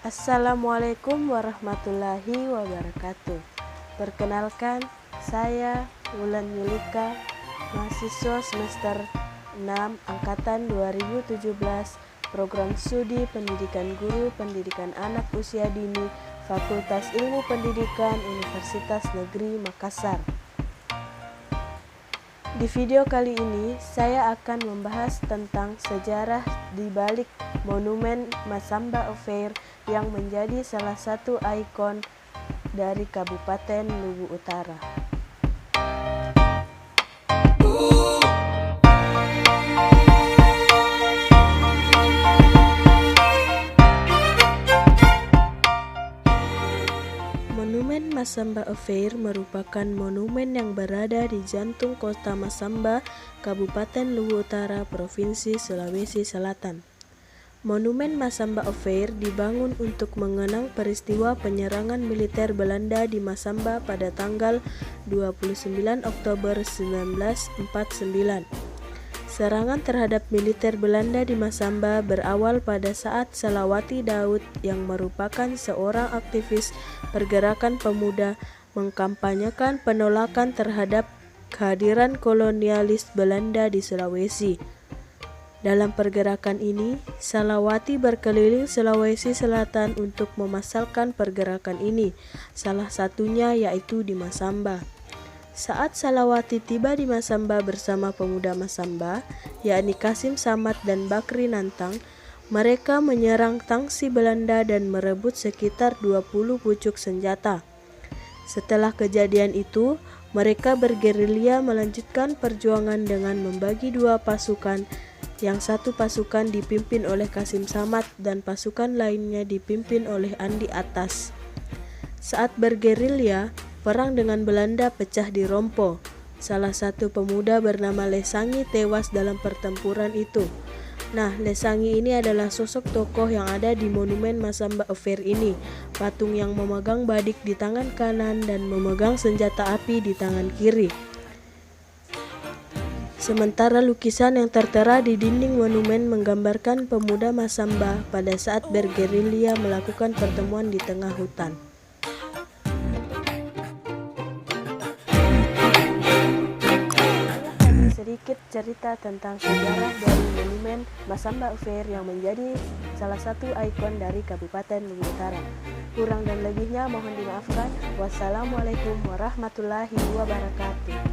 Assalamualaikum warahmatullahi wabarakatuh. Perkenalkan, saya Wulan Yulika, mahasiswa semester 6 angkatan 2017, program studi pendidikan guru pendidikan anak usia dini, Fakultas Ilmu Pendidikan Universitas Negeri Makassar. Di video kali ini, saya akan membahas tentang sejarah di balik Monumen Masamba Affair yang menjadi salah satu ikon dari Kabupaten Luwu Utara. Monumen Masamba Affair merupakan monumen yang berada di jantung kota Masamba, Kabupaten Luwu Utara, Provinsi Sulawesi Selatan. Monumen Masamba Affair dibangun untuk mengenang peristiwa penyerangan militer Belanda di Masamba pada tanggal 29 Oktober 1949. Serangan terhadap militer Belanda di Masamba berawal pada saat Salawati Daud yang merupakan seorang aktivis pergerakan pemuda mengkampanyekan penolakan terhadap kehadiran kolonialis Belanda di Sulawesi. Dalam pergerakan ini, Salawati berkeliling Sulawesi Selatan untuk memasarkan pergerakan ini, salah satunya yaitu di Masamba. Saat Salawati tiba di Masamba bersama pemuda Masamba, yakni Kasim Samad dan Bakri Nantang, mereka menyerang tangsi Belanda dan merebut sekitar 20 pucuk senjata. Setelah kejadian itu, mereka bergerilya melanjutkan perjuangan dengan membagi dua pasukan, yang satu pasukan dipimpin oleh Kasim Samad dan pasukan lainnya dipimpin oleh Andi Atas. Saat bergerilya, perang dengan Belanda pecah di Rompo. Salah satu pemuda bernama Lesangi tewas dalam pertempuran itu. Nah, Lesangi ini adalah sosok tokoh yang ada di Monumen Masamba Affair ini. Patung yang memegang badik di tangan kanan dan memegang senjata api di tangan kiri. Sementara lukisan yang tertera di dinding monumen menggambarkan pemuda Masamba pada saat bergerilya melakukan pertemuan di tengah hutan. Sedikit cerita tentang sejarah dari Monumen Masamba Affair yang menjadi salah satu ikon dari Kabupaten Luwu Utara. Kurang dan lebihnya mohon dimaafkan. Wassalamualaikum warahmatullahi wabarakatuh.